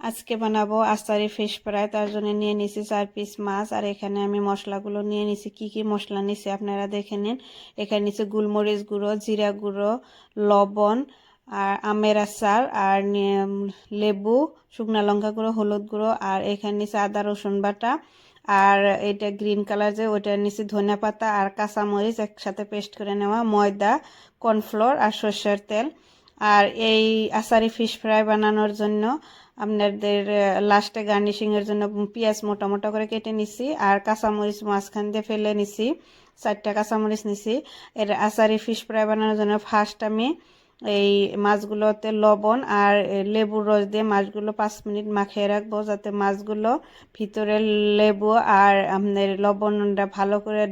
আজকে বানাবো আস্তারি fish fry. তার জন্য নিয়ে নিছি 4 পিস মাছ। আর এখানে আমি মশলাগুলো নিয়ে নিছি। কি কি মশলা নিছি আপনারা দেখে নিন। এখানে নিছি গোলমরিচ গুঁড়ো, জিরা গুঁড়ো, লবণ, আর আমের আচার, আর লেবু, শুকনা লঙ্কা গুঁড়ো, হলুদ গুঁড়ো, আর এখানে নিছি আদা রসুন বাটা, আর এটা গ্রিন কালার যে ওইটা নিছি ধনিয়া পাতা আর কাঁচামরিচ একসাথে পেস্ট করে নেওয়া, ময়দা, কর্নফ্লোর আর সর্ষের তেল। আর এই আসারি ফিশ ফ্রাই বানানোর জন্য আপনাদের লাস্টে গার্নিশিংয়ের জন্য পেঁয়াজ মোটা মোটা করে কেটে নিছি, আর কাঁচামরিচ মাঝখান দিয়ে ফেলে নিছি, 4টা কাঁচামরিচ নিছি। এর আসারি ফিশ ফ্রাই বানানোর জন্য ফার্স্ট আমি এই মাছগুলোতে লবণ আর লেবুর রস দিয়ে মাছগুলো 5 মিনিট মাখিয়ে রাখবো, যাতে মাছগুলো ভিতরে লেবু আর আপনার লবণটা ভালো করে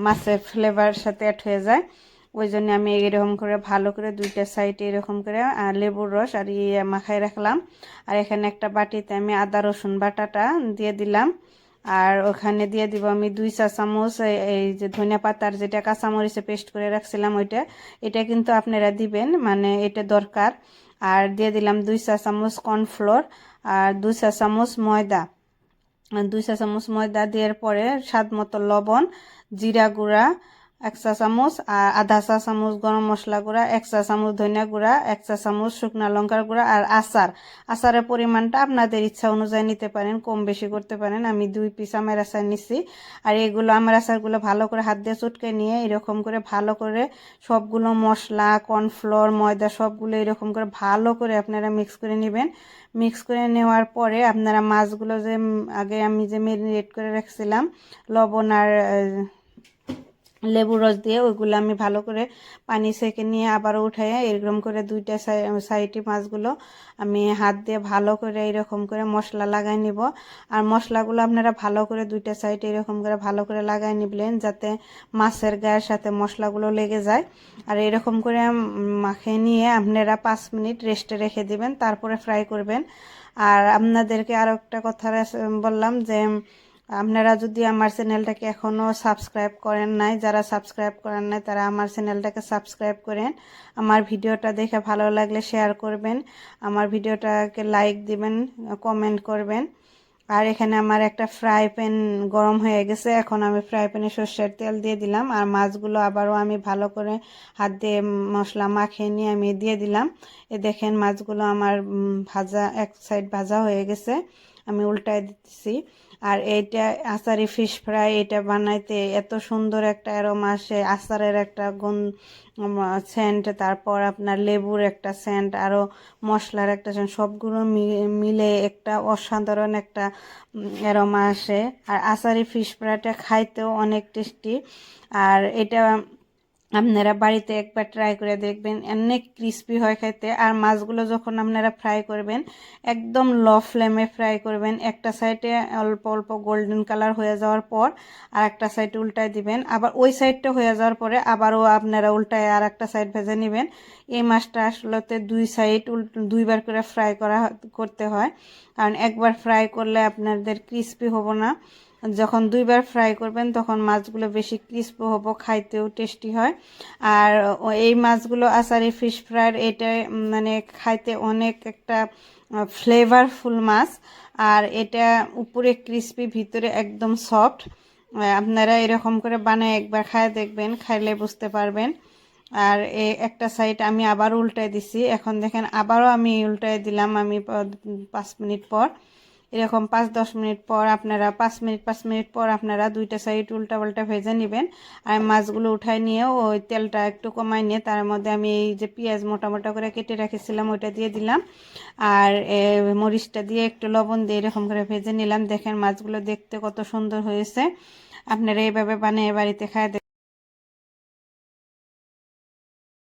মাছের ফ্লেভার সাথে অ্যাড হয়ে যায়। ওই জন্য আমি এরকম করে ভালো করে দুইটা সাইডে এরকম করে লেবুর রস আর মাখায় রাখলাম। আর এখানে একটা বাটিতে আমি আদা রসুন বাটাটা দিয়ে দিলাম। আর ওখানে দিয়ে দিব আমি 2 চা চামচ এই যে ধনিয়া পাতার যেটা কাঁচামরিচে পেস্ট করে রাখছিলাম ওইটা, এটা কিন্তু আপনারা দিবেন, মানে এটা দরকার। আর দিয়ে দিলাম 2 চা চামচ কর্নফ্লোর আর 2 চা চামচ ময়দা। 2 চা চামচ ময়দা দেওয়ার পরে স্বাদ মতো লবণ, জিরা গুঁড়া 1 চা চামচ, আর আধা চা চামচ গরম মশলা গুঁড়া, 1 চা চামচ ধনিয়া গুঁড়া, 1 চা চামচ শুকনা লঙ্কার গুঁড়া, আর আচারের পরিমাণটা আপনাদের ইচ্ছা অনুযায়ী নিতে পারেন, কম বেশি করতে পারেন। আমি 2 পিস আমের আচার নিছি। আর এগুলো আমের আচারগুলো ভালো করে হাত দিয়ে চটকে নিয়ে এরকম করে ভালো করে সবগুলো মশলা, কর্নফ্লোর, ময়দা সবগুলো এরকম করে ভালো করে আপনারা মিক্স করে নেবেন। মিক্স করে নেওয়ার পরে আপনারা মাছগুলো যে আগে আমি যে ম্যারিনেট করে রাখছিলাম লবণ আর লেবু রস দিয়ে, ওইগুলো আমি ভালো করে পানি সেকে নিয়ে আবারও উঠাই এরকম করে দুইটা সাইডে মাছগুলো আমি হাত দিয়ে ভালো করে এরকম করে মশলা লাগাই নিব। আর মশলাগুলো আপনারা ভালো করে দুইটা সাইডে এরকম করে ভালো করে লাগাই নিবেন, যাতে মাছের গায়ের সাথে মশলাগুলো লেগে যায়। আর এরকম করে মাখিয়ে নিয়ে আপনারা 5 মিনিট রেস্টে রেখে দিবেন, তারপরে ফ্রাই করবেন। আর আপনাদেরকে আরও একটা কথা বললাম যে আপনারা যদি আমার চ্যানেলটাকে এখনও সাবস্ক্রাইব করেন নাই, যারা সাবস্ক্রাইব করেন নাই তারা আমার চ্যানেলটাকে সাবস্ক্রাইব করেন। আমার ভিডিওটা দেখে ভালো লাগলে শেয়ার করবেন, আমার ভিডিওটাকে লাইক দিবেন, কমেন্ট করবেন। আর এখানে আমার একটা ফ্রাই প্যান গরম হয়ে গেছে, এখন আমি ফ্রাই প্যানে সর্ষের তেল দিয়ে দিলাম। আর মাছগুলো আবারও আমি ভালো করে হাত দিয়ে মশলা মাখিয়ে নিয়ে আমি দিয়ে দিলাম। এ দেখেন মাছগুলো আমার ভাজা, এক সাইড ভাজা হয়ে গেছে, আমি উল্টায় দিতেছি। আর এইটা আচারি ফিশ ফ্রাই, এটা বানাইতে এত সুন্দর একটা অ্যারোমা আসে, আচারের একটা সেন্ট, তারপর আপনার লেবুর একটা সেন্ট, আরও মশলার একটা সেন্ট, সবগুলো মিলে একটা অসাধারণ একটা অ্যারোমা আসে। আর আচারি ফিশ ফ্রাইটা খাইতেও অনেক টেস্টি। আর এটা আপনারা বাড়িতে একবার ট্রাই করে দেখবেন, অনেক ক্রিস্পি হয় খেতে। আর মাছগুলো যখন আপনারা ফ্রাই করবেন একদম লো ফ্লেমে ফ্রাই করবেন, একটা সাইডে অল্প অল্প গোল্ডেন কালার হয়ে যাওয়ার পর আর একটা সাইড উল্টায় দিবেন, আবার ওই সাইডটা হয়ে যাওয়ার পরে আবারও আপনারা উল্টায় আর একটা সাইড ভেজে নেবেন। এই মাছটা আসলে 2 সাইড 2বার করে ফ্রাই করতে হয়, কারণ একবার ফ্রাই করলে আপনাদের ক্রিস্পি হবো না। যখন 2বার ফ্রাই করবেন তখন মাছগুলো বেশি ক্রিস্পি হবো, খাইতেও টেস্টি হয়। আর এই মাছগুলো আচারি ফিশ ফ্রাইয়ের এটা মানে খাইতে অনেক একটা ফ্লেভারফুল মাছ। আর এটা উপরে ক্রিস্পি, ভিতরে একদম সফট। আপনারা এরকম করে বানায় একবার খায় দেখবেন, খাইলে বুঝতে পারবেন। আর একটা সাইড আমি আবার উল্টায় দিছি, এখন দেখেন আবারও আমি উল্টায় দিলাম। আমি 5 মিনিট পর এরকম 5-10 মিনিট পর আপনারা 5 মিনিট পর আপনারা দুইটা সাইড উল্টা পাল্টা ভেজে নেবেন। আর মাছগুলো উঠায় নিয়েও ওই তেলটা একটু কমাই নিয়ে তার মধ্যে আমি এই যে পেঁয়াজ মোটা মোটা করে কেটে রেখেছিলাম ওইটা দিয়ে দিলাম। আর মরিচটা দিয়ে একটু লবণ দিয়ে এরকম করে ভেজে নিলাম। দেখেন মাছগুলো দেখতে কত সুন্দর হয়েছে। আপনারা এইভাবে বানিয়ে বাড়িতে খায়